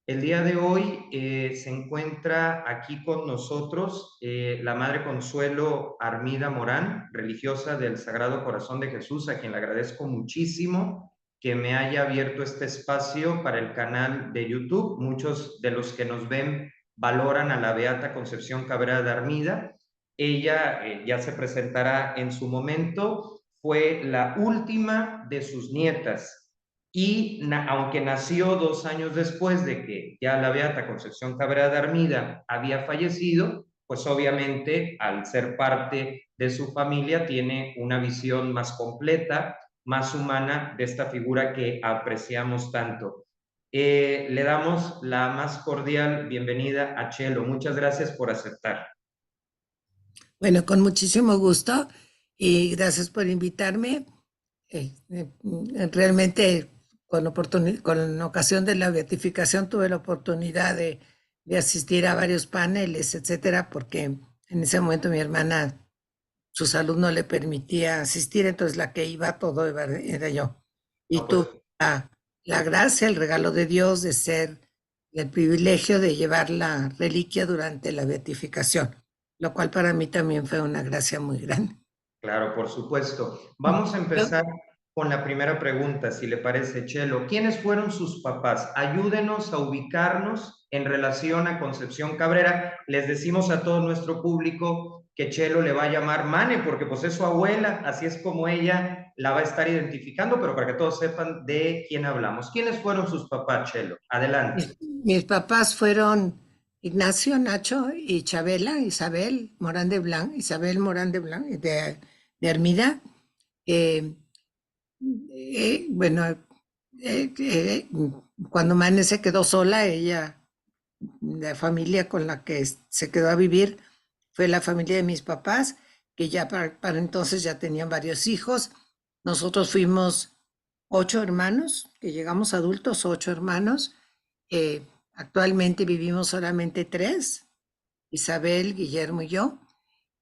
El día de hoy se encuentra aquí con nosotros la Madre Consuelo Armida Morán, religiosa del Sagrado Corazón de Jesús, a quien le agradezco muchísimo que me haya abierto este espacio para el canal de YouTube. Muchos de los que nos ven valoran a la Beata Concepción Cabrera de Armida. Ella ya se presentará en su momento, fue la última de sus nietas y aunque nació 2 años después de que ya la Beata Concepción Cabrera de Armida había fallecido, pues obviamente al ser parte de su familia tiene una visión más completa, más humana de esta figura que apreciamos tanto. Le damos la más cordial bienvenida a Chelo. Muchas gracias por aceptar. Bueno, con muchísimo gusto y gracias por invitarme. Realmente con ocasión de la beatificación tuve la oportunidad de asistir a varios paneles, etcétera, porque en ese momento mi hermana, su salud no le permitía asistir, entonces la que iba todo era yo. Y No, tuve pues la gracia, el regalo de Dios de ser el privilegio de llevar la reliquia durante la beatificación, lo cual para mí también fue una gracia muy grande. claro, por supuesto. Vamos a Yo, empezar con la primera pregunta, si le parece, Chelo. ¿Quiénes fueron sus papás? Ayúdenos a ubicarnos en relación a Concepción Cabrera. Les decimos a todo nuestro público que Chelo le va a llamar Mane, porque pues es su abuela, así es como ella la va a estar identificando, pero para que todos sepan de quién hablamos. ¿Quiénes fueron sus papás, Chelo? Adelante. mis papás fueron Ignacio, Nacho y Chabela, Isabel Morán de Blanc, Isabel Morán de Blanc, de Armida. Eh, bueno, cuando Mane se quedó sola, ella, la familia con la que se quedó a vivir fue la familia de mis papás, que ya para entonces ya tenían varios hijos. Nosotros fuimos 8 hermanos, que llegamos adultos, 8 hermanos. Actualmente vivimos solamente tres, Isabel, Guillermo y yo.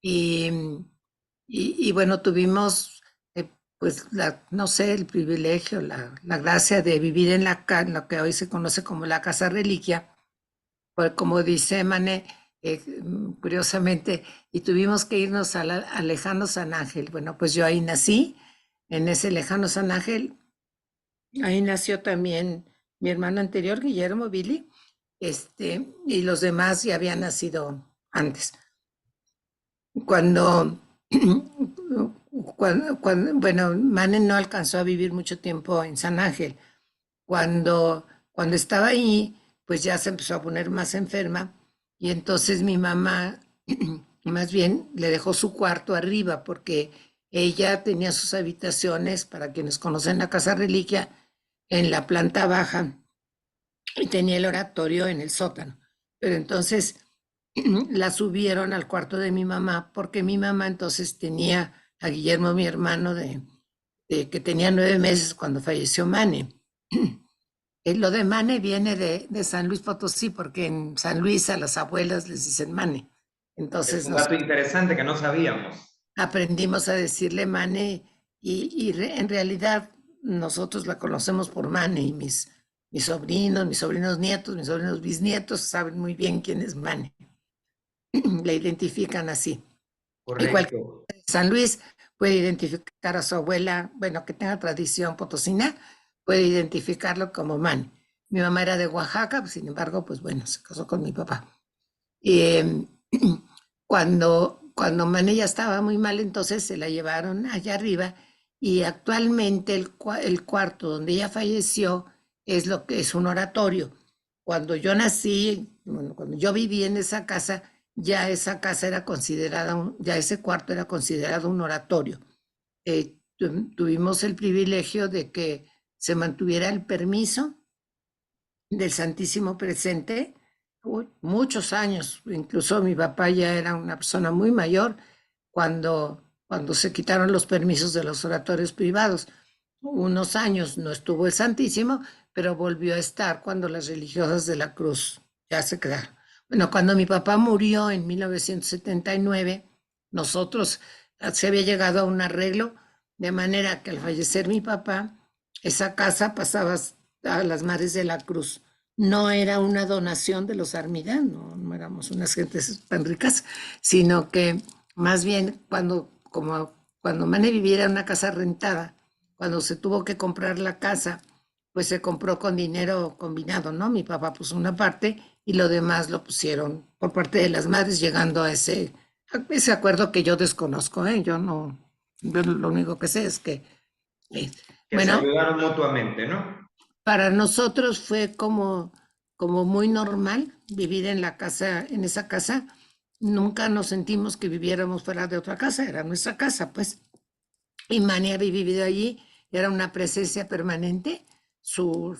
Y, y bueno, tuvimos, pues, no sé, el privilegio, la gracia de vivir en lo que hoy se conoce como la Casa Reliquia, pues como dice Mané, curiosamente, y tuvimos que irnos a lejano San Ángel. Bueno, pues yo ahí nací, en ese lejano San Ángel. Ahí nació también mi hermano anterior, Guillermo Billy, y los demás ya habían nacido antes. Cuando, bueno, Manen no alcanzó a vivir mucho tiempo en San Ángel. Cuando estaba ahí, pues ya se empezó a poner más enferma y entonces mi mamá más bien le dejó su cuarto arriba porque ella tenía sus habitaciones, para quienes conocen la Casa Reliquia, en la planta baja y tenía el oratorio en el sótano. Pero entonces la subieron al cuarto de mi mamá porque mi mamá entonces tenía a Guillermo, mi hermano, que tenía 9 meses cuando falleció Mane. Lo de Mane viene de San Luis Potosí, porque en San Luis a las abuelas les dicen Mane. Es Entonces un nos dato interesante que no sabíamos. aprendimos a decirle Mane en realidad nosotros la conocemos por Mane y mis sobrinos nietos, mis sobrinos bisnietos saben muy bien quién es Mane. La identifican así. Y cualquier Correcto. de San Luis puede identificar a su abuela, bueno, que tenga tradición potosina, puede identificarlo como Mane. Mi mamá era de Oaxaca, pues, sin embargo, pues bueno, se casó con mi papá. Y cuando Mane ya estaba muy mal, entonces se la llevaron allá arriba y actualmente el cuarto donde ella falleció es lo que es un oratorio. Cuando yo nací, bueno, cuando yo viví en esa casa, ya esa casa era considerada, ya ese cuarto era considerado un oratorio. Tuvimos el privilegio de que se mantuviera el permiso del Santísimo Presente, muchos años, incluso mi papá ya era una persona muy mayor cuando se quitaron los permisos de los oratorios privados. Unos años no estuvo el Santísimo, pero volvió a estar cuando las religiosas de la Cruz ya se quedaron. Bueno, cuando mi papá murió en 1979, nosotros se había llegado a un arreglo de manera que al fallecer mi papá, esa casa pasaba a las Madres de la Cruz. no era una donación de los Armida, no éramos unas gentes tan ricas, sino que más bien cuando Mane vivía en una casa rentada, cuando se tuvo que comprar la casa, pues se compró con dinero combinado, ¿no? Mi papá puso una parte y lo demás lo pusieron por parte de las madres, llegando a ese acuerdo que yo desconozco, ¿eh? Yo no, yo lo único que sé es que, eh, Que se bueno, ayudaron mutuamente, ¿no? para nosotros fue como muy normal vivir en la casa, en esa casa. Nunca nos sentimos que viviéramos fuera de otra casa, era nuestra casa, pues. Y Manny había vivido allí, era una presencia permanente. Su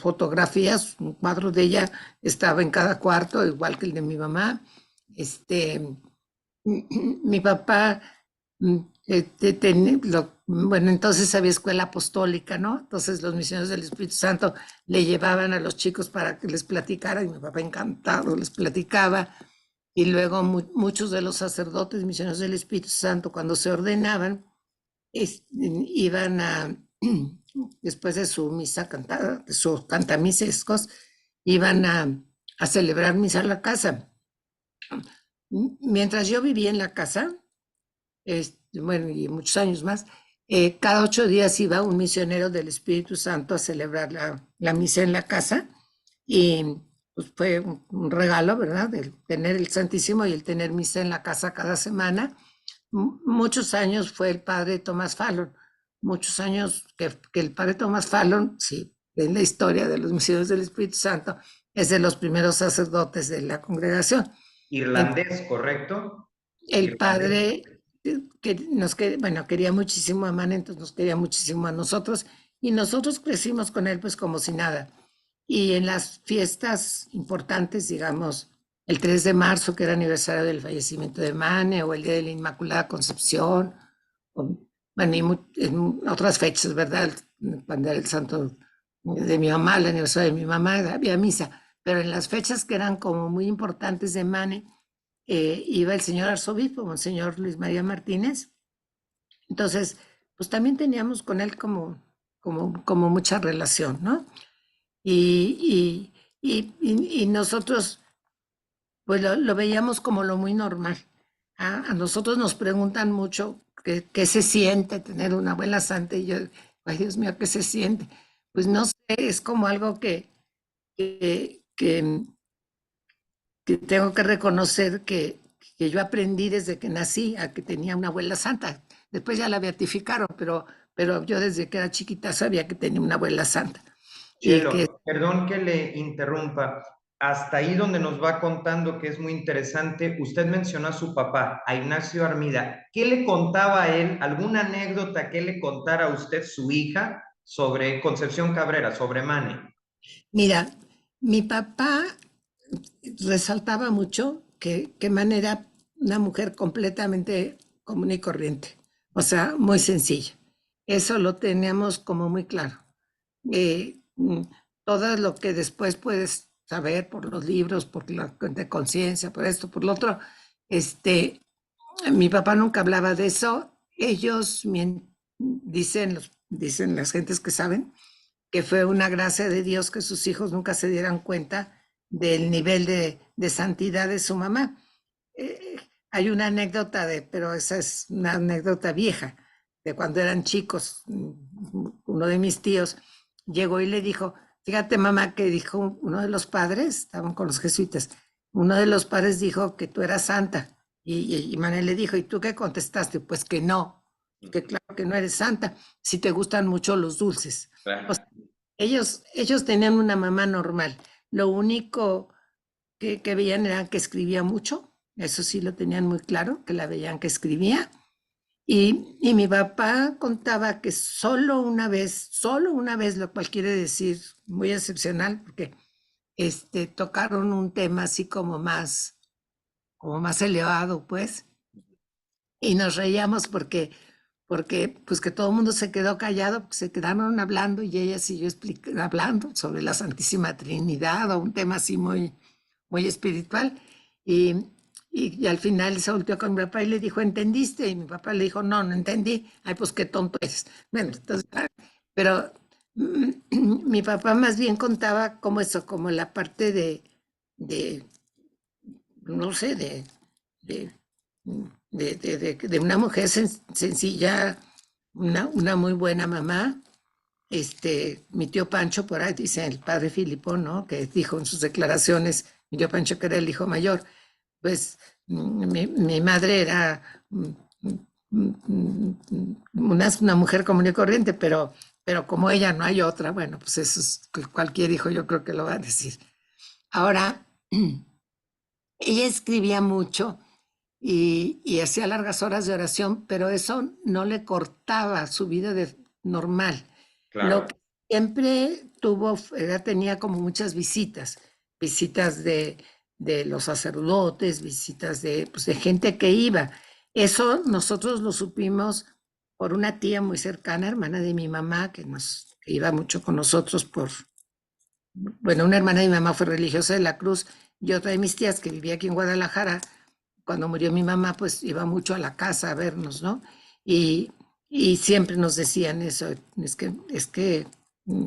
fotografía, un cuadro de ella estaba en cada cuarto, igual que el de mi mamá. Este, mi papá, bueno, entonces había escuela apostólica, ¿no? Entonces los misioneros del Espíritu Santo le llevaban a los chicos para que les platicara y mi papá encantado les platicaba. Y luego muchos de los sacerdotes misioneros del Espíritu Santo, cuando se ordenaban, iban después de su misa cantada, de sus cantamisescos, iban a celebrar misa en la casa. Mientras yo vivía en la casa, bueno, y muchos años más, cada 8 días iba un misionero del Espíritu Santo a celebrar la misa en la casa y pues fue un regalo, ¿verdad? El tener el Santísimo y el tener misa en la casa cada semana. Muchos años fue el padre Tomás Fallon, muchos años que el padre Tomás Fallon, sí, en la historia de los misioneros del Espíritu Santo, es de los primeros sacerdotes de la congregación. Irlandés, ¿correcto? El Irlandés. padre bueno, quería muchísimo a Man, entonces nos quería muchísimo a nosotros y nosotros crecimos con él pues como si nada. Y en las fiestas importantes, digamos, el 3 de marzo, que era aniversario del fallecimiento de Mane, o el Día de la Inmaculada Concepción, o, bueno, y en otras fechas, ¿verdad? Cuando era el santo de mi mamá, el aniversario de mi mamá, había misa, pero en las fechas que eran como muy importantes de Mane, iba el señor arzobispo, Monseñor Luis María Martínez. Entonces, pues también teníamos con él como mucha relación, ¿no? Y nosotros, pues lo veíamos como lo muy normal. A nosotros nos preguntan mucho qué se siente tener una abuela santa y yo, ay Dios mío, ¿qué se siente? Pues no sé, es como algo que, que, que tengo que reconocer que yo aprendí desde que nací a que tenía una abuela santa. Después ya la beatificaron, pero yo desde que era chiquita sabía que tenía una abuela santa. Y que Chelo, perdón que le interrumpa. Hasta ahí donde nos va contando que es muy interesante, usted mencionó a su papá, a Ignacio Armida. ¿Qué le contaba a él? ¿Alguna anécdota que le contara a usted su hija sobre Concepción Cabrera, sobre Mane? Mira, mi papá resaltaba mucho que Man era una mujer completamente común y corriente, o sea, muy sencilla. Eso lo teníamos como muy claro. Eh, mm, Todo lo que después puedes saber por los libros, por la de conciencia, por esto, por lo otro, este, mi papá nunca hablaba de eso. Ellos dicen las gentes que saben, que fue una gracia de Dios que sus hijos nunca se dieran cuenta del nivel de santidad de su mamá. Hay una anécdota pero esa es una anécdota vieja, de cuando eran chicos. Uno de mis tíos llegó y le dijo, fíjate mamá, que dijo uno de los padres, estaban con los jesuitas, uno de los padres dijo que tú eras santa. Y Manuel le dijo, ¿y tú qué contestaste? Pues que no, que claro que no eres santa, si te gustan mucho los dulces. O sea, Claro. ellos tenían una mamá normal. Lo único que veían era que escribía mucho, eso sí lo tenían muy claro, que la veían que escribía. Y mi papá contaba que solo una vez, lo cual quiere decir muy excepcional, porque tocaron un tema así como más elevado, pues, y nos reíamos porque pues que todo el mundo se quedó callado, porque se quedaron hablando y ella siguió hablando sobre la Santísima Trinidad o un tema así muy espiritual. Y, y al final se volteó con mi papá y le dijo, ¿entendiste? Y mi papá le dijo, no, no entendí. Ay, pues qué tonto eres. Bueno, entonces, pero Mi papá más bien contaba como eso, como la parte de no sé, de, de una mujer sencilla, una muy buena mamá. Mi tío Pancho, por ahí dice el padre Filipo, ¿no? Que dijo en sus declaraciones, mi tío Pancho que era el hijo mayor, pues mi madre era una mujer común y corriente, pero como ella no hay otra, bueno, pues eso es cualquier hijo yo creo que lo va a decir. Ahora, ella escribía mucho y hacía largas horas de oración, pero eso no le cortaba su vida normal. Lo Claro, que siempre tuvo, tenía como muchas visitas, visitas de los sacerdotes, visitas pues, de gente que iba. Eso nosotros lo supimos por una tía muy cercana, hermana de mi mamá, que iba mucho con nosotros bueno, una hermana de mi mamá fue religiosa de la Cruz y otra de mis tías que vivía aquí en Guadalajara, cuando murió mi mamá, pues iba mucho a la casa a vernos, ¿no? Y, y siempre nos decían eso, es que mm,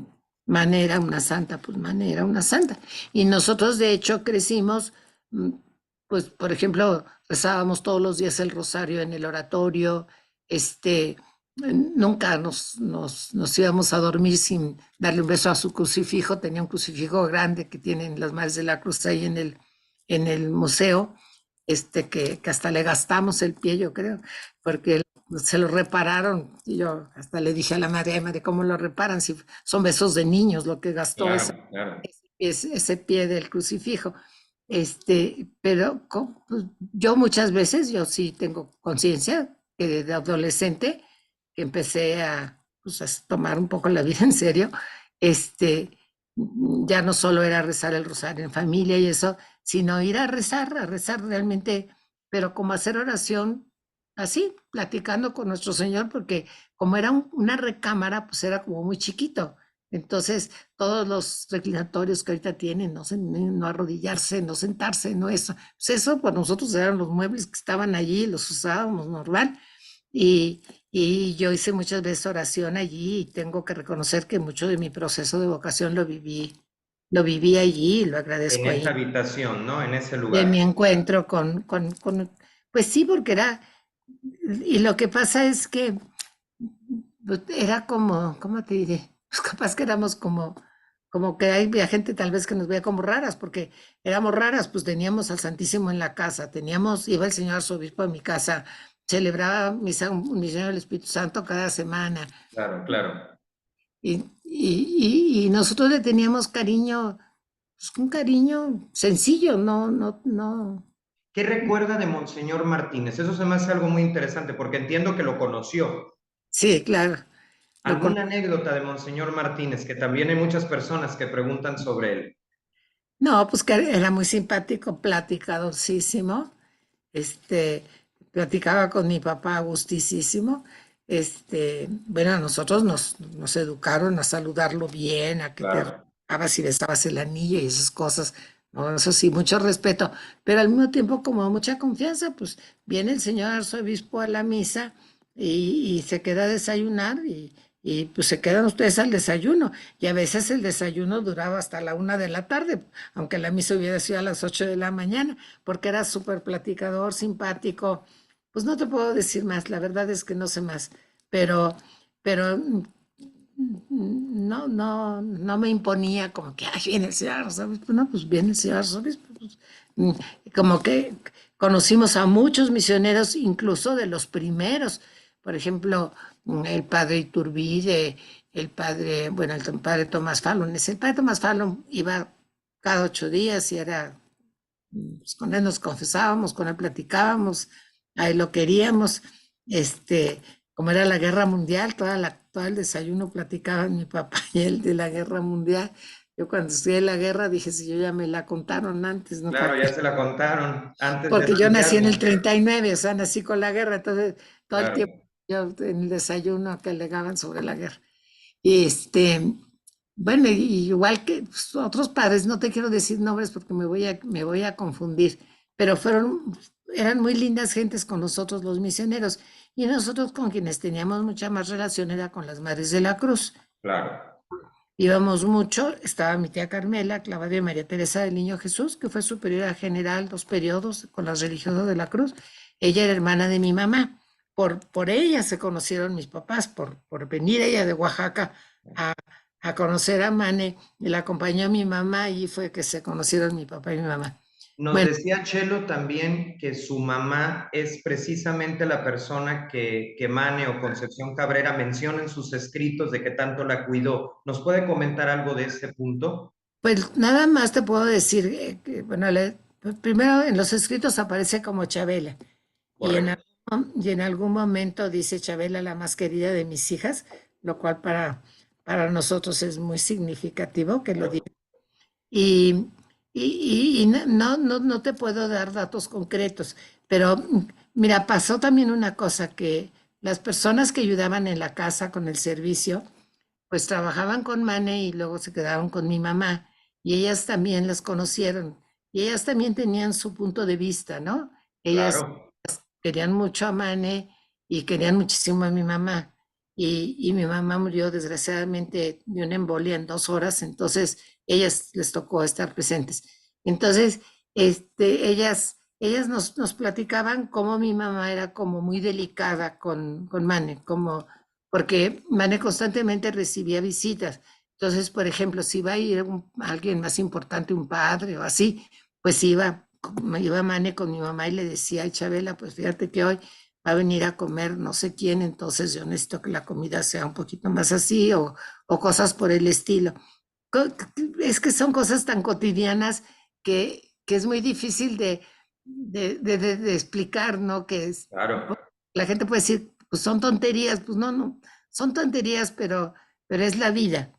Mane era una santa, pues Mane era una santa. Y nosotros de hecho crecimos, mm, pues por ejemplo, rezábamos todos los días el rosario en el oratorio, este, nunca nos íbamos a dormir sin darle un beso a su crucifijo, tenía un crucifijo grande que tienen las Madres de la Cruz ahí en el museo, que hasta le gastamos el pie, yo creo, porque se lo repararon. Y yo hasta le dije a la madre, "Ay, madre, ¿cómo lo reparan? Si son besos de niños lo que gastó claro, claro. ese pie del crucifijo. Pero pues, yo muchas veces, yo sí tengo conciencia que de adolescente, que empecé pues, a tomar un poco la vida en serio, ya no solo era rezar el rosario en familia y eso, sino ir a rezar realmente, pero como hacer oración así, platicando con nuestro Señor, porque como era una recámara, pues era como muy chiquito. Entonces, todos los reclinatorios que ahorita tienen, no arrodillarse, no sentarse, no eso. Pues eso, pues nosotros eran los muebles que estaban allí, los usábamos normal. Y, y yo hice muchas veces oración allí y tengo que reconocer que mucho de mi proceso de vocación lo viví allí y lo En agradezco esa ahí. habitación, ¿no? En ese De mi lugar. encuentro pues sí, porque y lo que pasa es que pues, era como, ¿cómo te diré? Pues capaz que éramos como que había gente tal vez que nos veía como raras, porque éramos raras, pues teníamos al Santísimo en la casa, iba el señor arzobispo a mi casa, celebraba misa del Espíritu Santo cada semana, Claro, claro. y nosotros le teníamos cariño, pues un cariño sencillo, no. ¿Qué recuerda de Monseñor Martínez? Eso se me hace algo muy interesante porque entiendo que lo conoció. Sí, claro. Lo ¿Alguna anécdota de Monseñor Martínez? Que también hay muchas personas que preguntan sobre él. No, pues que era muy simpático, platicadorcísimo, este, platicaba con mi papá gustisísimo, bueno, a nosotros nos educaron a saludarlo bien, a que te Claro. dabas y besabas el anillo y esas cosas, no, eso sí, mucho respeto, pero al mismo tiempo como mucha confianza, pues viene el señor arzobispo a la misa y se queda a desayunar y pues se quedan ustedes al desayuno y a veces el desayuno duraba hasta la 1 de la tarde, aunque la misa hubiera sido a las 8 de la mañana, porque era súper platicador, simpático. Pues no te puedo decir más, la verdad es que no sé más, pero no me imponía como que, ay, viene el señor arzobispo, no, pues viene el señor arzobispo. Pues, mm, como que conocimos a muchos misioneros, incluso de los primeros, por ejemplo, el padre Iturbide, bueno, el padre Tomás Fallon, el padre Tomás Fallon iba cada 8 días y pues, con él nos confesábamos, con él platicábamos, a él lo queríamos, este, como era la guerra mundial, todo el desayuno platicaban mi papá y él de la guerra mundial. Yo cuando estudié la guerra dije, si yo ya me la contaron antes, ¿no? Claro, ya se la contaron antes de Porque yo nací en el estudiarla. 39, o sea, nací con la guerra, entonces todo el tiempo Claro. yo en el desayuno que alegaban sobre la guerra. Y bueno, igual que pues, otros padres, no te quiero decir nombres porque me voy a confundir, pero eran muy lindas gentes con nosotros los misioneros y nosotros con quienes teníamos mucha más relación era con las Madres de la Cruz. Claro. íbamos mucho, estaba mi tía Carmela, Claudia María Teresa del Niño Jesús, que fue superiora general 2 periodos con las religiosas de la Cruz. Ella era hermana de mi mamá. Por ella se conocieron mis papás, por venir ella de Oaxaca a, a conocer a Mane, y la acompañó a mi mamá y fue que se conocieron mi papá y mi mamá. Nos Bueno, decía Chelo también que su mamá es precisamente la persona que Mane o Concepción Cabrera menciona en sus escritos de que tanto la cuidó. ¿Nos puede comentar algo de este punto? pues nada más te puedo decir que, bueno, pues, primero en los escritos aparece como Chabela. Y en, Correcto. y en algún momento dice Chabela, la más querida de mis hijas, lo cual para nosotros es muy significativo que lo diga. Y, y no te puedo dar datos concretos, pero mira, pasó también una cosa que las personas que ayudaban en la casa con el servicio, pues trabajaban con Mane y luego se quedaron con mi mamá y ellas también las conocieron y ellas también tenían su punto de vista, ¿no? Ellas Claro, querían mucho a Mane y querían muchísimo a mi mamá. Y mi mamá murió desgraciadamente de una embolia en 2 horas, entonces ellas les tocó estar presentes. Entonces, ellas nos platicaban cómo mi mamá era como muy delicada con Mane, como, porque Mane constantemente recibía visitas. Entonces, por ejemplo, si iba a ir alguien más importante, un padre o así, pues iba Mane con mi mamá y le decía, ay, Chabela, pues fíjate que hoy va a venir a comer no sé quién, entonces yo necesito que la comida sea un poquito más así o cosas por el estilo. Es que son cosas tan cotidianas que es muy difícil de explicar, ¿no? claro. La gente puede decir, pues son tonterías, pues no, son tonterías, pero es la vida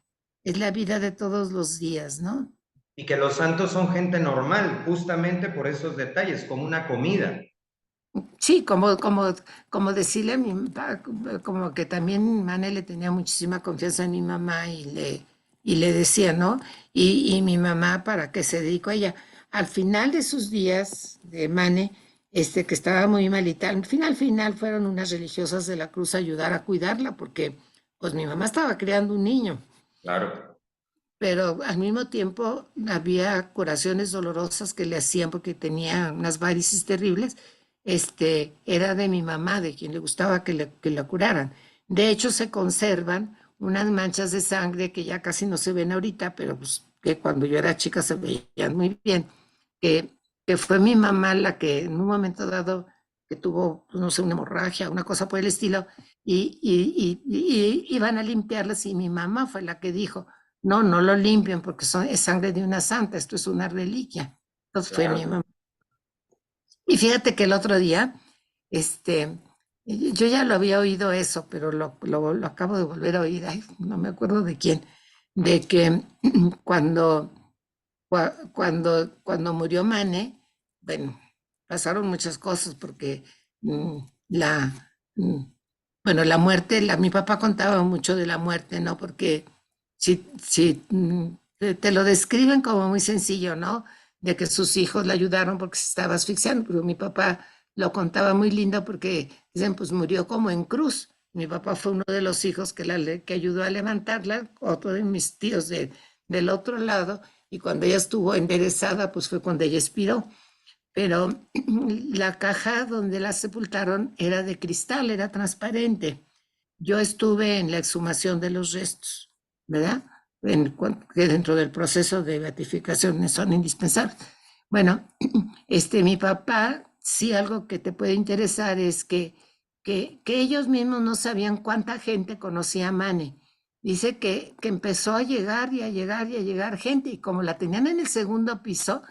de todos los días, ¿no? Y que los santos son gente normal, justamente por esos detalles, como una comida. Sí, como decirle a como que también Mane le tenía muchísima confianza en mi mamá y le decía, ¿no? Y mi mamá, ¿para qué se dedicó a ella? Al final de sus días de Mane, que estaba muy malita, al final fueron unas religiosas de la Cruz a ayudar a cuidarla, porque pues mi mamá estaba criando un niño, Claro, pero al mismo tiempo había curaciones dolorosas que le hacían porque tenía unas varices terribles. Era de mi mamá, de quien le gustaba que la curaran. De hecho, se conservan unas manchas de sangre que ya casi no se ven ahorita, pero pues, que cuando yo era chica se veían muy bien, que, que fue mi mamá la que en un momento dado que tuvo, pues, no sé, una hemorragia, una cosa por el estilo, y iban a limpiarlas y mi mamá fue la que dijo, no lo limpian porque es sangre de una santa, esto es una reliquia. Entonces fue mi claro. mamá. Y fíjate que el otro día, este, yo ya lo había oído eso, pero lo acabo de volver a oír, ay, no me acuerdo de quién, de que cuando, cuando murió Mane, bueno, pasaron muchas cosas porque mm, la, mm, bueno, la muerte, mi papá contaba mucho de la muerte, ¿no? Porque si te lo describen como muy sencillo, ¿no? De que sus hijos le ayudaron porque se estaba asfixiando, pero mi papá lo contaba muy lindo porque dicen, pues murió como en cruz. Mi papá fue uno de los hijos que ayudó a levantarla, otro de mis tíos del otro lado, y cuando ella estuvo enderezada, pues fue cuando ella expiró. Pero la caja donde la sepultaron era de cristal, era transparente. Yo estuve en la exhumación de los restos, ¿verdad? Que dentro del proceso de beatificación son indispensables. Bueno, mi papá, sí, algo que te puede interesar es que ellos mismos no sabían cuánta gente conocía a Mane. Dice que empezó a llegar y a llegar y a llegar gente, y como la tenían en el segundo piso,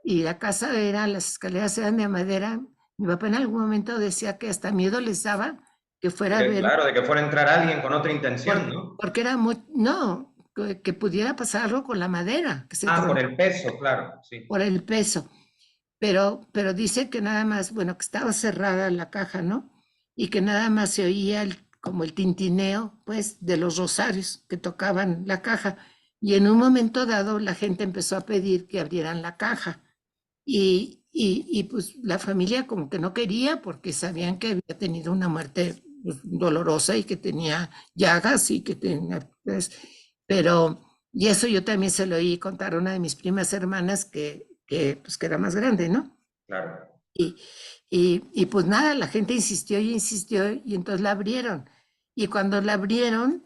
y la casa las escaleras eran de madera, mi papá en algún momento decía que hasta miedo les daba que fuera a ver, Claro, de que fuera a entrar alguien con otra intención, ¿no? porque era muy, no, que pudiera pasar algo con la madera, que se Ah, por tronara el peso, claro, sí. por el peso. Pero dice que nada más, bueno, que estaba cerrada la caja, ¿no? Y que nada más se oía como el tintineo, pues, de los rosarios que tocaban la caja. Y en un momento dado la gente empezó a pedir que abrieran la caja. Pues la familia como que no quería porque sabían que había tenido una muerte pues, dolorosa y que tenía llagas y que tenía, pues, y eso yo también se lo oí contar a una de mis primas hermanas pues, que era más grande, ¿no? Claro, Y, y pues nada, la gente insistió y entonces la abrieron. Y cuando la abrieron,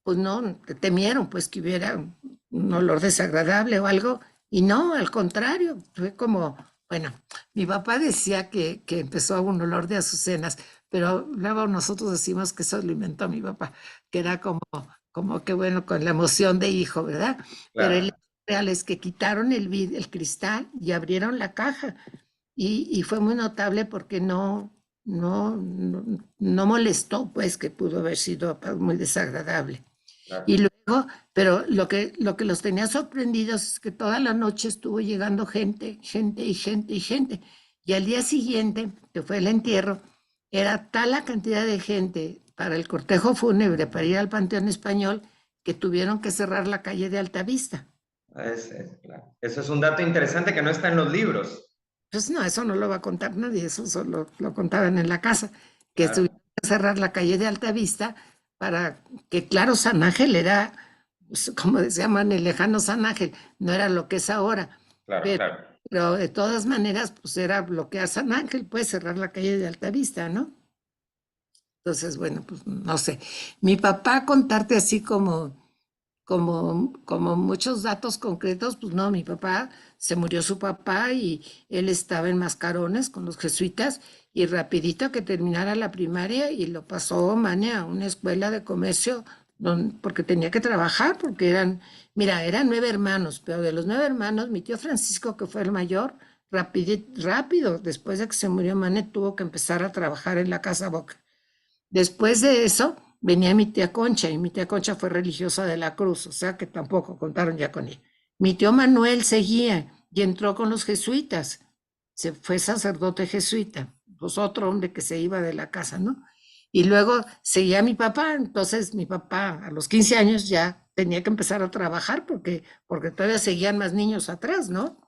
pues no, temieron pues que hubiera un olor desagradable o algo. Y no, al contrario, fue como, bueno, mi papá decía que empezó un olor de azucenas, pero luego nosotros decimos que eso lo inventó mi papá, que era como que bueno, con la emoción de hijo, ¿verdad? Pero el claro, hecho real es que quitaron el cristal y abrieron la caja y fue muy notable porque no molestó, pues que pudo haber sido muy desagradable. Y claro. luego, pero lo que los tenía sorprendidos es que toda la noche estuvo llegando gente, gente y gente y gente. Y al día siguiente, que fue el entierro, era tal la cantidad de gente para el cortejo fúnebre, para ir al Panteón Español, que tuvieron que cerrar la calle de Altavista. Claro. Eso es un dato interesante que no está en los libros. Pues no, eso no lo va a contar nadie, eso solo lo contaban en la casa, que tuvieron Claro, que cerrar la calle de Altavista para que, claro, San Ángel era, pues, como decían, el lejano San Ángel, no era lo que es ahora, claro, pero, claro. pero de todas maneras, pues era bloquear San Ángel, pues cerrar la calle de Altavista, ¿no? Entonces, bueno, pues no sé. Mi papá contarte así como muchos datos concretos, pues no, mi papá se murió su papá y él estaba en Mascarones con los jesuitas y rapidito que terminara la primaria y lo pasó Mane a una escuela de comercio porque tenía que trabajar, porque mira, eran 9 hermanos, pero de los 9 hermanos, mi tío Francisco, que fue el mayor, rápido, después de que se murió Mane, tuvo que empezar a trabajar en la Casa Boca. Después de eso venía mi tía Concha y mi tía Concha fue religiosa de la Cruz, o sea que tampoco contaron ya con ella. Mi tío Manuel seguía y entró con los jesuitas, se fue sacerdote jesuita, pues otro hombre que se iba de la casa, ¿no? Y luego seguía mi papá, entonces mi papá a los 15 años ya tenía que empezar a trabajar porque todavía seguían más niños atrás, ¿no?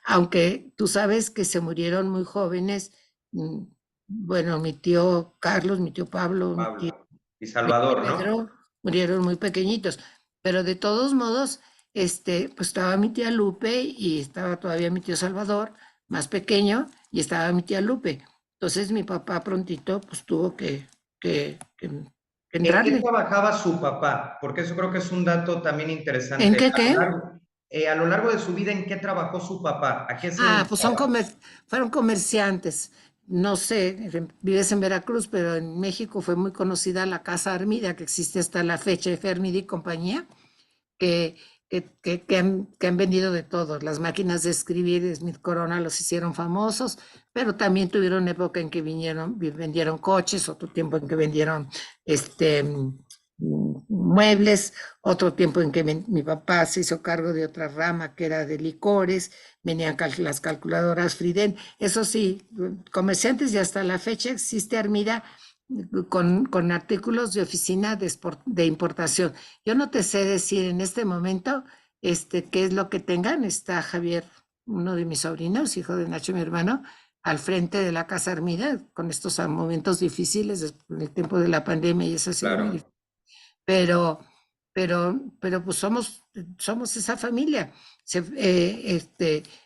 Aunque tú sabes que se murieron muy jóvenes, mm, bueno, mi tío Carlos, mi tío Pablo, Pablo y mi tío Salvador, ¿no? Pedro murieron muy pequeñitos, pero de todos modos, pues estaba mi tía Lupe y estaba todavía mi tío Salvador, más pequeño, y estaba mi tía Lupe. Entonces mi papá prontito pues tuvo que ¿En qué entrarle. trabajaba su papá? Porque eso creo que es un dato también ¿En interesante. qué qué? A lo largo de su vida, ¿en qué trabajó su papá? ¿A qué se Pues dedicaba? fueron comerciantes. No sé, vives en Veracruz, pero en México fue muy conocida la Casa Armida, que existe hasta la fecha, F. Armida y compañía, que, que han vendido de todo. Las máquinas de escribir, Smith Corona los hicieron famosos, pero también tuvieron época en que vendieron coches, otro tiempo en que vendieron muebles, otro tiempo en que mi papá se hizo cargo de otra rama que era de licores, venían las calculadoras Friden. Eso sí, comerciantes y hasta la fecha existe Armida con artículos de oficina de importación. Yo no te sé decir en este momento qué es lo que tengan. Está Javier, uno de mis sobrinos, hijo de Nacho, mi hermano, al frente de la Casa Armida, con estos momentos difíciles, en el tiempo de la pandemia, y eso ha sido muy Claro. difícil. Pero, pero pues somos esa familia.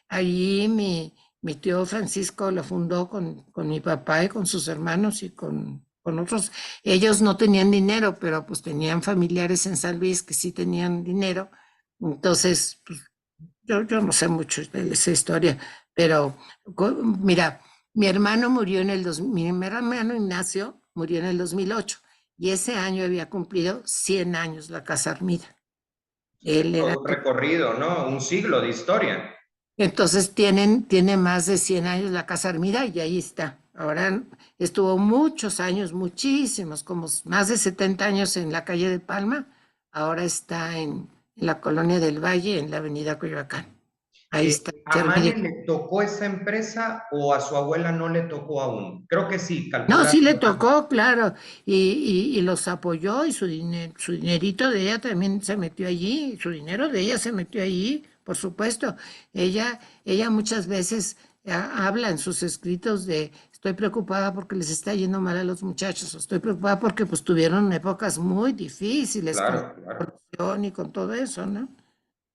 Allí mi tío Francisco lo fundó con mi papá y con sus hermanos y con otros. Ellos no tenían dinero, pero pues tenían familiares en San Luis que sí tenían dinero. Entonces, pues, yo no sé mucho de esa historia, pero mira, mi primer hermano Ignacio murió en el 2008 y ese año había cumplido 100 años la Casa Armida. Es Él era, todo un recorrido, ¿no? Un siglo de historia. entonces tiene más de 100 años la Casa Armida y ahí está. Ahora estuvo muchos años, muchísimos, como más de 70 años en la calle de Palma. Ahora está en la colonia del Valle, en la avenida Coyoacán. Ahí está. ¿A Mane le tocó esa empresa o a su abuela no le tocó aún? Creo que sí, No, calcular. sí le tocó, claro, y los apoyó y su dinerito de ella también se metió allí, su dinero de ella se metió allí, por supuesto. Ella muchas veces habla en sus escritos de estoy preocupada porque les está yendo mal a los muchachos, o estoy preocupada porque pues tuvieron épocas muy difíciles con la Claro, claro. corrupción y con todo eso, ¿no?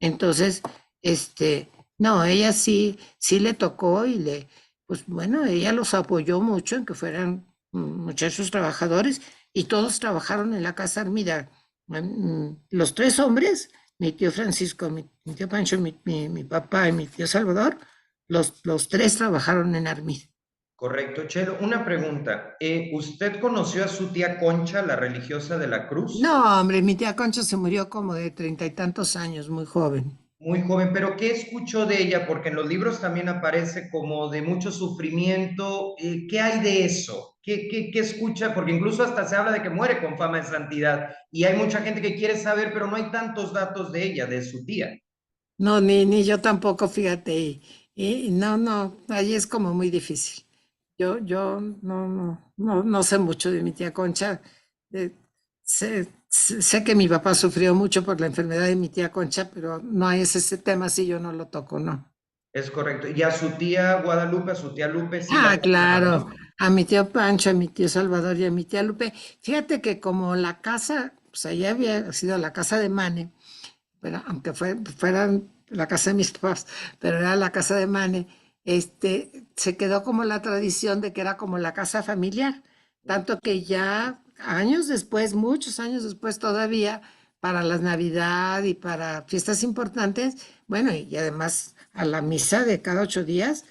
Entonces, este, no, ella sí, sí le tocó y pues bueno, ella los apoyó mucho en que fueran muchachos trabajadores y todos trabajaron en la Casa Armida. Los tres hombres, mi tío Francisco, mi tío Pancho, mi papá y mi tío Salvador, los tres trabajaron en Armida. Correcto. Chelo, una pregunta. ¿Usted conoció a su tía Concha, la religiosa de la Cruz? No, hombre, mi tía Concha se murió como de 30 y tantos años, muy joven. Muy joven, pero ¿qué escuchó de ella? Porque en los libros también aparece como de mucho sufrimiento. ¿Qué hay de eso? ¿Qué escucha? Porque incluso hasta se habla de que muere con fama de santidad y hay mucha gente que quiere saber, pero no hay tantos datos de ella, de su tía. No, ni yo tampoco, fíjate, y no, no, ahí es como muy difícil. Yo no sé mucho de mi tía Concha. Sé que mi papá sufrió mucho por la enfermedad de mi tía Concha, pero no es ese tema si yo no lo toco, no. Es correcto. Y a su tía Guadalupe, a su tía Lupe, sí la Ah, conoce más, claro, ¿no? a mi tío Pancho, a mi tío Salvador y a mi tía Lupe. Fíjate que como la casa, pues allá había sido la casa de Mane, pero aunque fueran la casa de mis papás, pero era la casa de Mane, se quedó como la tradición de que era como la casa familiar, tanto que ya años después, muchos años después todavía, para las Navidad y para fiestas importantes, bueno, y además a la misa de cada 8 días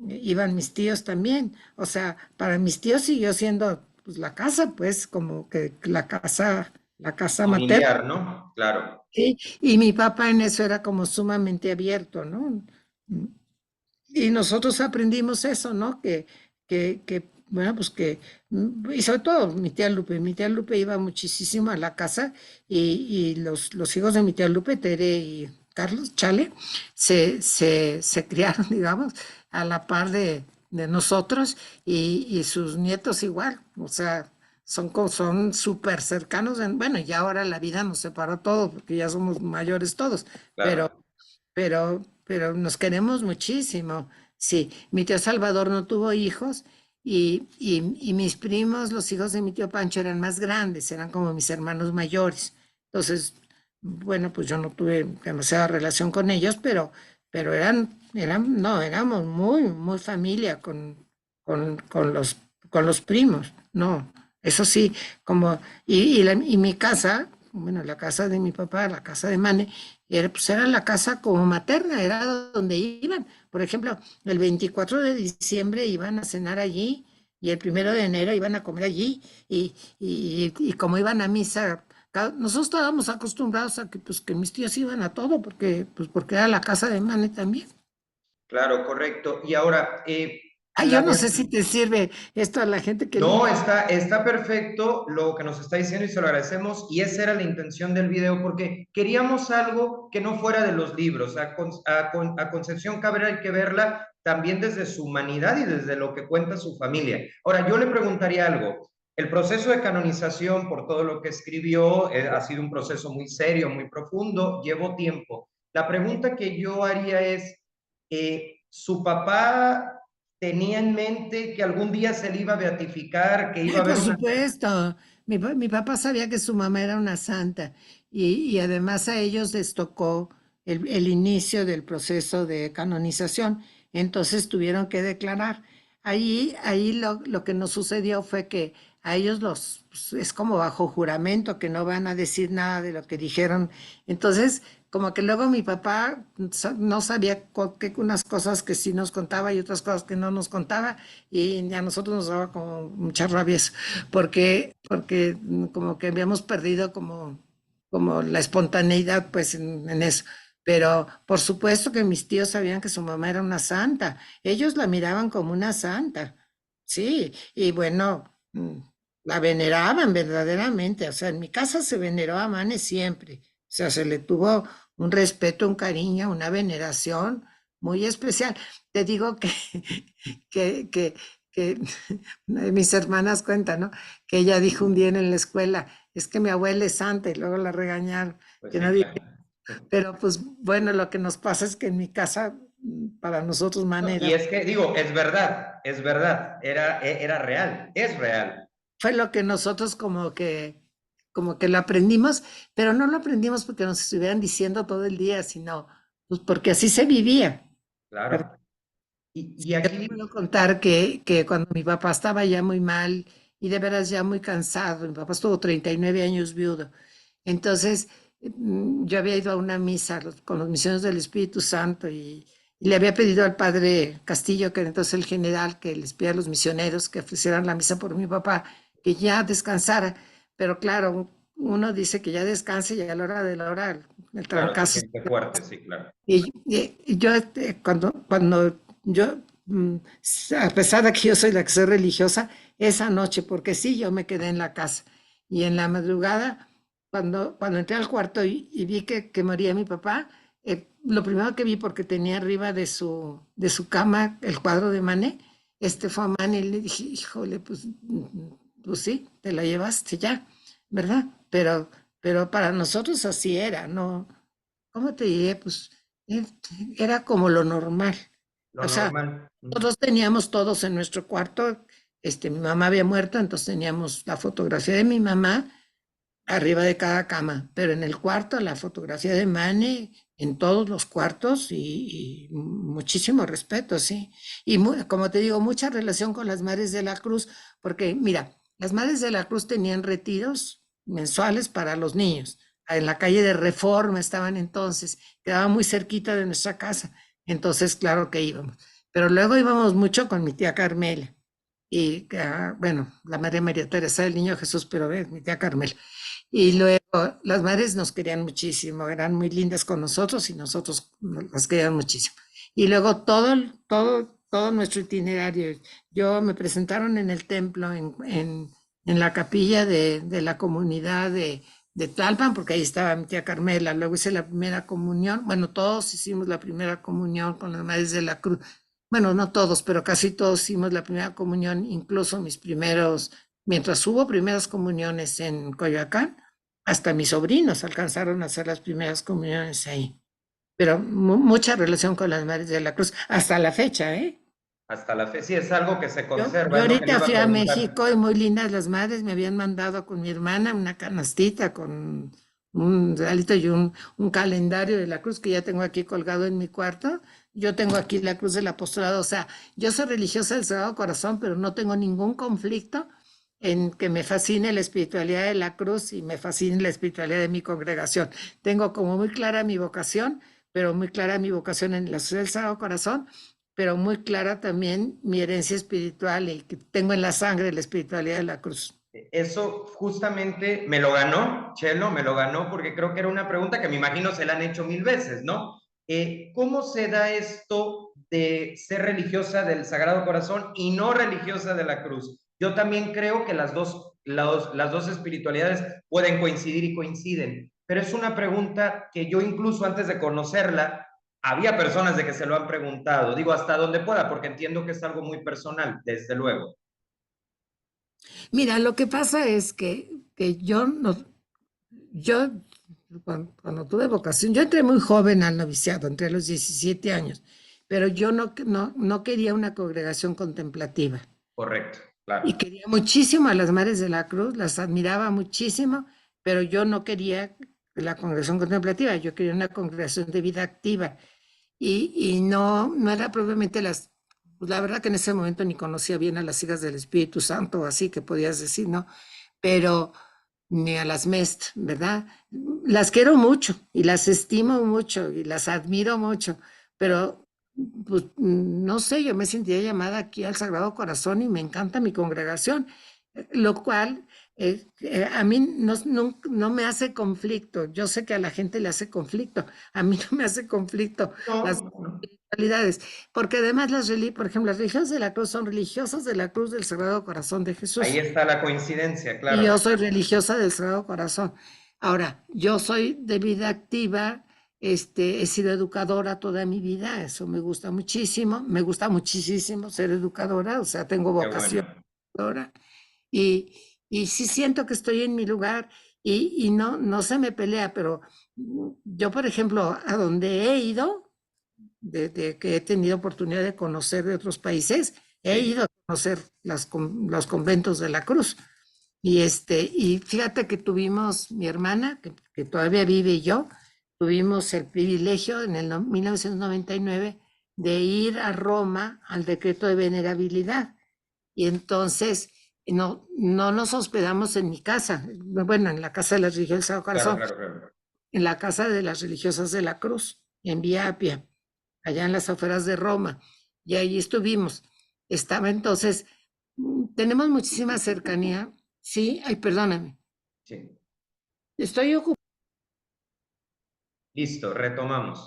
iban mis tíos también, o sea, para mis tíos siguió siendo pues la casa, pues como que la casa materna. Familiar, ¿no? Claro. Sí, y mi papá en eso era como sumamente abierto, ¿no? Y nosotros aprendimos eso, ¿no? Bueno, pues y sobre todo mi tía Lupe iba muchísimo a la casa y los hijos de mi tía Lupe, Tere y Carlos, Chale, se criaron, digamos, a la par de nosotros y sus nietos igual, o sea, son súper cercanos, bueno, y ahora la vida nos separó todo porque ya somos mayores todos, pero Claro. pero nos queremos muchísimo. Sí, mi tío Salvador no tuvo hijos y mis primos, los hijos de mi tío Pancho, eran más grandes, eran como mis hermanos mayores. Entonces, bueno, pues yo no tuve demasiada relación con ellos, pero no, éramos muy familia con los primos, no, eso sí, y mi casa, bueno, la casa de mi papá, la casa de Mane, pues era la casa como materna, era donde iban. Por ejemplo, el 24 de diciembre iban a cenar allí y el 1 de enero iban a comer allí y como iban a misa, nosotros estábamos acostumbrados a que, pues, que mis tíos iban a todo porque era la casa de Mane también. Claro, correcto. Y ahora, Ay, yo no sé si te sirve esto a la gente que no, nunca... está perfecto lo que nos está diciendo y se lo agradecemos. Y esa era la intención del video, porque queríamos algo que no fuera de los libros. A Concepción Cabrera hay que verla también desde su humanidad y desde lo que cuenta su familia. Ahora, yo le preguntaría algo. El proceso de canonización, por todo lo que escribió, ha sido un proceso muy serio, muy profundo, llevó tiempo. La pregunta que yo haría es, ¿su papá tenía en mente que algún día se le iba a beatificar, que iba a Ay, haber por una... supuesto, mi papá sabía que su mamá era una santa y además a ellos les tocó el inicio del proceso de canonización, entonces tuvieron que declarar. Ahí lo que nos sucedió fue que a ellos pues, es como bajo juramento, que no van a decir nada de lo que dijeron. Entonces, como que luego mi papá no sabía unas cosas que sí nos contaba y otras cosas que no nos contaba y a nosotros nos daba como muchas rabias porque como que habíamos perdido como la espontaneidad pues en eso. Pero por supuesto que mis tíos sabían que su mamá era una santa. Ellos la miraban como una santa. Sí, y bueno, la veneraban verdaderamente. O sea, en mi casa se veneró a Mane siempre. O sea, se le tuvo un respeto, un cariño, una veneración muy especial. Te digo que, que, que una de mis hermanas cuenta, ¿no? Que ella dijo un día en la escuela, es que mi abuela es santa y luego la regañaron, Pues que no sí, diga. claro. Pero pues bueno, lo que nos pasa es que en mi casa, para nosotros, No, Mana y era, es que, digo, es verdad. es verdad, era real, es real. Fue lo que nosotros como que lo aprendimos, pero no lo aprendimos porque nos estuvieran diciendo todo el día, sino pues porque así se vivía. ¿Verdad? Claro. Y Yo te aquí, puedo contar que cuando mi papá estaba ya muy mal y de veras ya muy cansado, mi papá estuvo 39 años viudo. Entonces, yo había ido a una misa con los misioneros del Espíritu Santo y le había pedido al padre Castillo, que era entonces el general, que les pidiera a los misioneros que ofrecieran la misa por mi papá, que ya descansara. Pero claro, uno dice que ya descanse y a la hora de la hora el claro, se trancazo. siente fuerte, sí, claro. Y yo, cuando yo, a pesar de que yo soy la que soy religiosa, esa noche, porque sí, yo me quedé en la casa. Y en la madrugada, cuando entré al cuarto y vi que moría mi papá, lo primero que vi, porque tenía arriba de su cama el cuadro de Manet, este fue a Manet y le dije, híjole, pues, pues sí, te la llevaste ya, ¿verdad? Pero para nosotros así era, ¿no? ¿Cómo te diré? Pues eh, era como lo normal. Lo O sea, normal. nosotros teníamos todos en nuestro cuarto, mi mamá había muerto, entonces teníamos la fotografía de mi mamá arriba de cada cama, pero en el cuarto la fotografía de Mane, en todos los cuartos y muchísimo respeto, sí. Y como te digo, mucha relación con las Madres de la Cruz, porque mira, las Madres de la Cruz tenían retiros mensuales para los niños. En la calle de Reforma estaban entonces, quedaba muy cerquita de nuestra casa, entonces claro que íbamos. Pero luego íbamos mucho con mi tía Carmela y, bueno, la Madre María Teresa del Niño Jesús, pero mi tía Carmela. Y luego las madres nos querían muchísimo, eran muy lindas con nosotros y nosotros las querían muchísimo. Y luego todo nuestro itinerario. Yo me presentaron en el templo, en la capilla de la comunidad de Tlalpan, porque ahí estaba mi tía Carmela. Luego hice la primera comunión. Bueno, todos hicimos la primera comunión con las madres de la cruz. Bueno, no todos, pero casi todos hicimos la primera comunión, incluso mis primeros, mientras hubo primeras comuniones en Coyoacán, hasta mis sobrinos alcanzaron a hacer las primeras comuniones ahí. Pero mucha relación con las Madres de la Cruz, hasta la fecha, ¿eh? Hasta la fe, sí, es algo que se Yo conserva, es lo que le ahorita iba a fui a preguntar. México y muy lindas las madres me habían mandado con mi hermana una canastita con un regalito y un calendario de la cruz que ya tengo aquí colgado en mi cuarto. Yo tengo aquí la cruz del apostolado, o sea, yo soy religiosa del Sagrado Corazón, pero no tengo ningún conflicto en que me fascine la espiritualidad de la cruz y me fascine la espiritualidad de mi congregación. Tengo como muy clara mi vocación, pero muy clara mi vocación en la Sociedad del Sagrado Corazón, pero muy clara también mi herencia espiritual y que tengo en la sangre la espiritualidad de la cruz. Eso justamente me lo ganó, Chelo, me lo ganó porque creo que era una pregunta que me imagino se la han hecho mil veces, ¿no? ¿Cómo se da esto de ser religiosa del Sagrado Corazón y no religiosa de la Cruz? Yo también creo que las dos espiritualidades pueden coincidir y coinciden, pero es una pregunta que yo incluso antes de conocerla, había personas de que se lo han preguntado, digo hasta donde pueda, porque entiendo que es algo muy personal, desde luego. Mira, lo que pasa es que yo no, yo cuando tuve vocación, yo entré muy joven al noviciado, entré a los 17 años, pero yo no quería una congregación contemplativa. Correcto, Y claro. quería muchísimo a las Madres de la Cruz, las admiraba muchísimo, pero yo no quería la congregación contemplativa, yo quería una congregación de vida activa. Y no era propiamente pues la verdad que en ese momento ni conocía bien a las hijas del Espíritu Santo, así que podías decir, ¿no? Pero ni a las MEST, ¿verdad? Las quiero mucho y las estimo mucho y las admiro mucho, pero pues no sé, yo me sentía llamada aquí al Sagrado Corazón y me encanta mi congregación, lo cual a mí no me hace conflicto. Yo sé que a la gente le hace conflicto, a mí no me hace conflicto las No, no. realidades, porque además por ejemplo, las religiosas de la cruz son religiosas de la cruz del Sagrado Corazón de Ahí Jesús. está la coincidencia, Y yo claro. soy religiosa del Sagrado Corazón. Ahora, yo soy de vida activa, he sido educadora toda mi vida, eso me gusta muchísimo ser educadora, o sea, tengo Qué vocación bueno. educadora y, y sí siento que estoy en mi lugar y no se me pelea, pero yo, por ejemplo, a donde he ido, de que he tenido oportunidad de conocer de otros países, He Sí, ido a conocer los conventos de la Cruz. Y fíjate que tuvimos, mi hermana, que todavía vive, y yo, tuvimos el privilegio en el 1999 de ir a Roma al decreto de venerabilidad. Y entonces no nos hospedamos en mi casa, bueno, en la casa de las religiosas del Sagrado claro, Corazón, claro, claro. en la casa de las religiosas de la Cruz, en Vía Apia, allá en las afueras de Roma. Y ahí estuvimos. Estaba entonces, tenemos muchísima cercanía. Sí, ay, perdóname. Sí. Estoy ocupada. Listo, retomamos.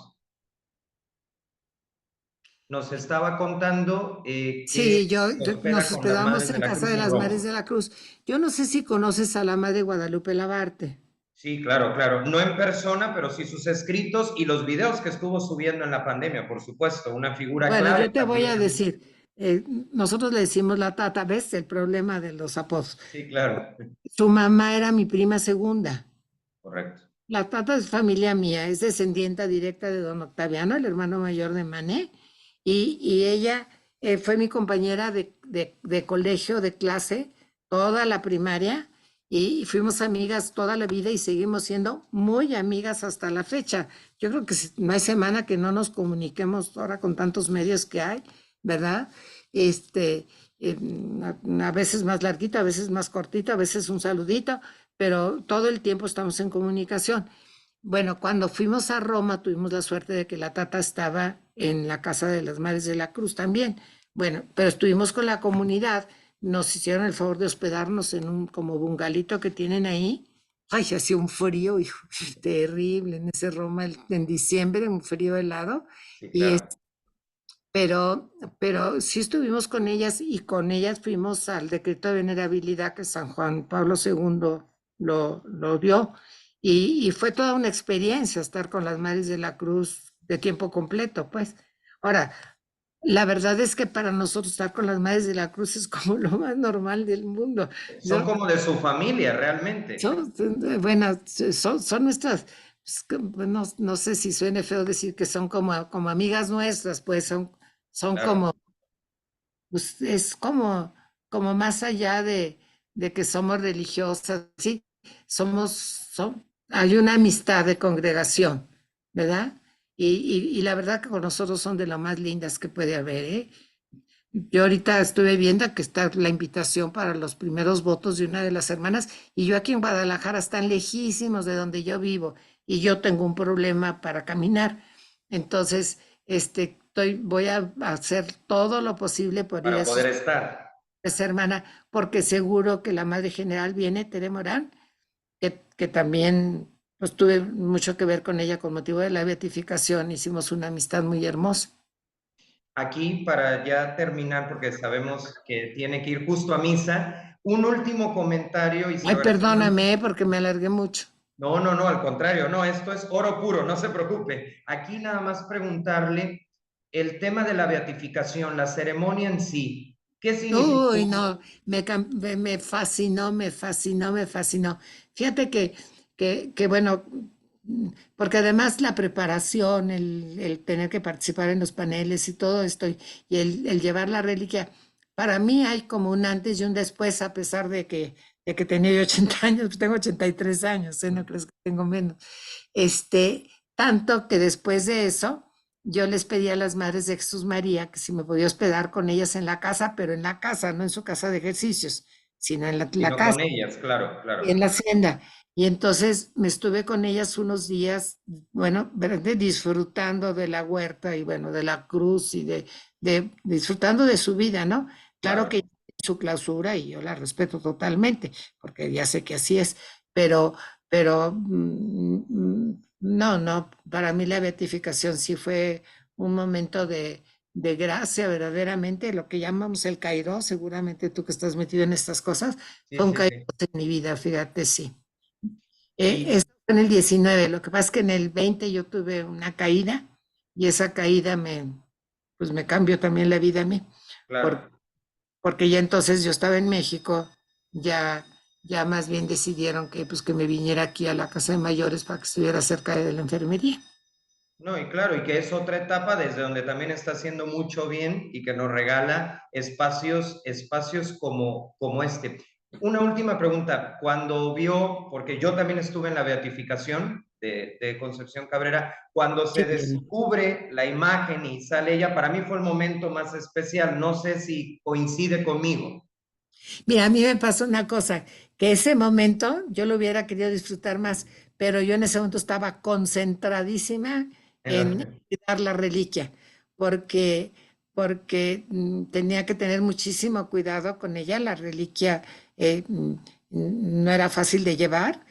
Nos estaba contando que Sí, se hospeda nos con las hospedamos Madres de en la casa Cruz de en las Mares Roma. de la Cruz. Yo no sé si conoces a la Madre Guadalupe Labarte. Sí, claro, claro. No en persona, pero sí sus escritos y los videos que estuvo subiendo en la pandemia, por supuesto. Una figura Bueno, clave yo te voy a también. decir, nosotros le decimos la tata, ¿ves? El problema de los apodos. Sí, claro. Su mamá era mi prima segunda. Correcto. La tata es familia mía, es descendiente directa de don Octaviano, el hermano mayor de Mané, y ella fue mi compañera de colegio, de clase, toda la primaria, y fuimos amigas toda la vida y seguimos siendo muy amigas hasta la fecha. Yo creo que no hay semana que no nos comuniquemos ahora con tantos medios que hay, ¿verdad? Este, a veces más larguito, a veces más cortito, a veces un saludito, pero todo el tiempo estamos en comunicación. Bueno, cuando fuimos a Roma tuvimos la suerte de que la tata estaba en la casa de las Madres de la Cruz también. Bueno, pero estuvimos con la comunidad, nos hicieron el favor de hospedarnos en un como bungalito que tienen ahí. Ay, hacía un frío, hijo, terrible en ese Roma en diciembre, un frío helado. Sí, Y es, claro. pero sí estuvimos con ellas y con ellas fuimos al decreto de venerabilidad que San Juan Pablo II lo dio. Y fue toda una experiencia estar con las Madres de la Cruz de tiempo completo, pues. Ahora, la verdad es que para nosotros estar con las Madres de la Cruz es como lo más normal del mundo. Son Yo, como de su familia, realmente. bueno, son nuestras, pues, no sé si suene feo decir que son como amigas nuestras, pues son Claro, como pues es como más allá de que somos religiosas, sí, hay una amistad de congregación, ¿verdad? Y la verdad que con nosotros son de lo más lindas que puede haber, ¿eh? Yo ahorita estuve viendo que está la invitación para los primeros votos de una de las hermanas, y yo aquí en Guadalajara están lejísimos de donde yo vivo, y yo tengo un problema para caminar. Entonces, voy a hacer todo lo posible por ir a para poder esos estar. esa hermana, porque seguro que la madre general viene, Tere Morán, que también pues tuve mucho que ver con ella con motivo de la beatificación, hicimos una amistad muy hermosa. Aquí, para ya terminar, porque sabemos que tiene que ir justo a misa, un último comentario y se Ay, lo agradecemos. perdóname, porque me alargué mucho. No, no, no, al contrario, no, esto es oro puro, no se preocupe. Aquí nada más preguntarle el tema de la beatificación, la ceremonia en sí, ¿qué Uy, significó? no, me fascinó, me fascinó, me fascinó. Fíjate que bueno, porque además la preparación, el tener que participar en los paneles y todo esto, y el llevar la reliquia, para mí hay como un antes y un después, a pesar de que tenía yo 80 años, pues tengo 83 años, ¿eh? No crees que tengo menos. Tanto que después de eso, yo les pedí a las Madres de Jesús María que si me podía hospedar con ellas en la casa, pero en la casa, no en su casa de ejercicios, sino en la Sino casa, con ellas, claro, en claro, la hacienda. Y entonces me estuve con ellas unos días, bueno, disfrutando de la huerta y bueno, de la cruz y disfrutando de su vida, ¿no? Claro que claro. su clausura y yo la respeto totalmente, porque ya sé que así es, pero no, no, para mí la beatificación sí fue un momento de gracia, verdaderamente, lo que llamamos el Cairo, seguramente tú que estás metido en estas cosas, Sí, fue un sí, Cairo sí. en mi vida, fíjate, sí. Y Eso fue en el 19, lo que pasa es que en el 20 yo tuve una caída y esa caída pues me cambió también la vida a mí, por- claro, porque ya entonces yo estaba en México, ya, ya más bien decidieron que, pues, que me viniera aquí a la casa de mayores para que estuviera cerca de la enfermería. No, y claro, y que es otra etapa desde donde también está haciendo mucho bien y que nos regala espacios como este. Una última pregunta, cuando vio, porque yo también estuve en la beatificación de Concepción Cabrera, cuando Qué se bien. descubre la imagen y sale ella, para mí fue el momento más especial, no sé si coincide conmigo. Mira, a mí me pasó una cosa, que ese momento yo lo hubiera querido disfrutar más, pero yo en ese momento estaba concentradísima En la, en cuidar la reliquia, porque, porque tenía que tener muchísimo cuidado con ella. La reliquia no era fácil de llevar.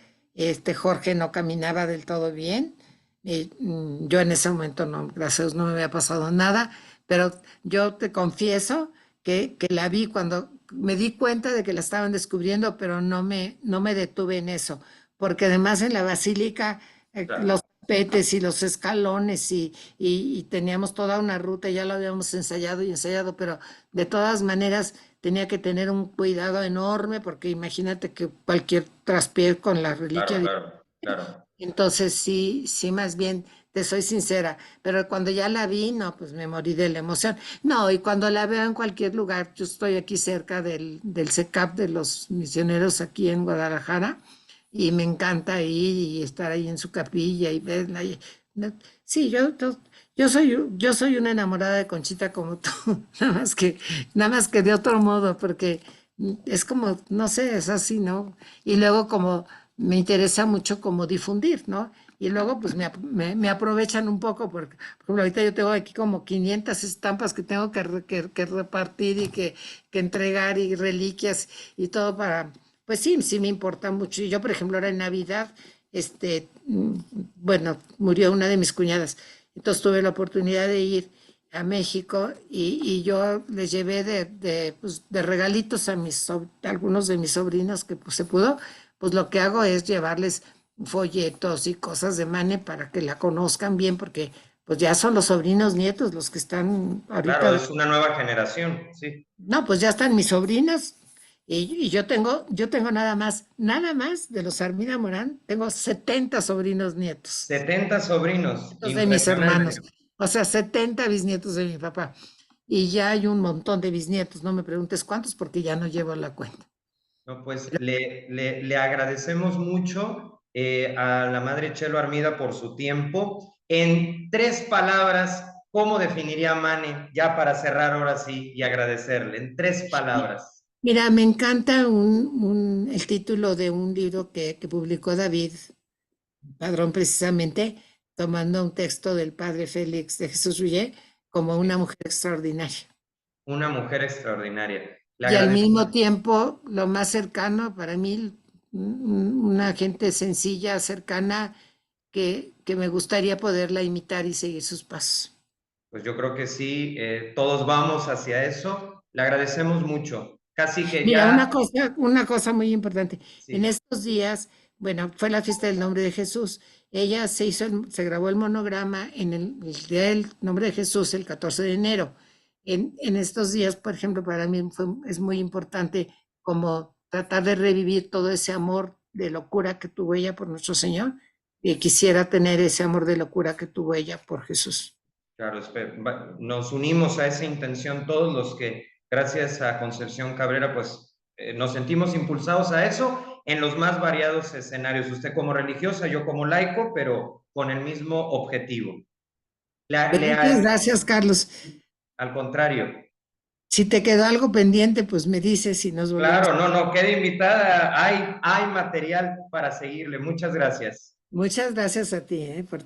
Jorge no caminaba del todo bien. Yo en ese momento no, gracias a Dios, no me había pasado nada, pero yo te confieso que la vi cuando me di cuenta de que la estaban descubriendo, pero no me detuve en eso, porque además en la basílica claro, los tapetes y los escalones y teníamos toda una ruta, ya lo habíamos ensayado y ensayado, pero de todas maneras tenía que tener un cuidado enorme, porque imagínate que cualquier traspié con la reliquia. claro, claro, claro. Entonces sí, sí, más bien, te soy sincera, pero cuando ya la vi, no, pues me morí de la emoción. No, y cuando la veo en cualquier lugar, yo estoy aquí cerca del CECAP de los misioneros aquí en Guadalajara, y me encanta ir y estar ahí en su capilla y verla. No, sí, yo soy una enamorada de Conchita como tú, nada más que de otro modo, porque es como, no sé, es así, ¿no? Y luego como me interesa mucho como difundir, ¿no? Y luego pues me aprovechan un poco porque, por ejemplo, ahorita yo tengo aquí como 500 estampas que tengo que repartir y que entregar y reliquias y todo para, pues sí, sí me importa mucho. Y yo, por ejemplo, ahora en Navidad, bueno, murió una de mis cuñadas, entonces tuve la oportunidad de ir a México y yo les llevé pues, de regalitos a algunos de mis sobrinos que pues, se pudo, pues lo que hago es llevarles folletos y cosas de Mane para que la conozcan bien, porque pues ya son los sobrinos nietos los que están ahorita. Claro, es una nueva generación, sí. No, pues ya están mis sobrinos y yo tengo nada más de los Armida Morán, tengo 70 sobrinos nietos, 70 sobrinos, nietos de mis hermanos, impresionante. o sea, 70 bisnietos de mi papá. Y ya hay un montón de bisnietos, no me preguntes cuántos porque ya no llevo la cuenta. No, pues le agradecemos mucho a la madre Chelo Armida por su tiempo. En 3 palabras, ¿cómo definiría a Mane? Ya para cerrar ahora sí y agradecerle. En 3 palabras. Mira, me encanta el título de un libro que publicó David Padrón precisamente, tomando un texto del padre Félix de Jesús Rullé como una mujer extraordinaria. Una mujer extraordinaria. Le Y al agradezco. mismo tiempo, lo más cercano para mí, una gente sencilla, cercana, que me gustaría poderla imitar y seguir sus pasos. Pues yo creo que sí, todos vamos hacia eso. Le agradecemos mucho. Casi que Mira, ya, una cosa muy importante. En sí, estos días, bueno, fue la fiesta del nombre de Jesús. Ella se grabó el monograma en el día del nombre de Jesús, el 14 de enero. En estos días, por ejemplo, para mí es muy importante como tratar de revivir todo ese amor de locura que tuvo ella por nuestro Señor. Y quisiera tener ese amor de locura que tuvo ella por Jesús. claro, nos unimos a esa intención todos los que, gracias a Concepción Cabrera, pues nos sentimos impulsados a eso en los más variados escenarios. Usted como religiosa, yo como laico, pero con el mismo objetivo. Pues muchas gracias, Carlos. Al contrario, Si te quedó algo pendiente, pues me dices y nos volvemos. claro, no, no, quede invitada. Hay material para seguirle. Muchas gracias. Muchas gracias a ti, por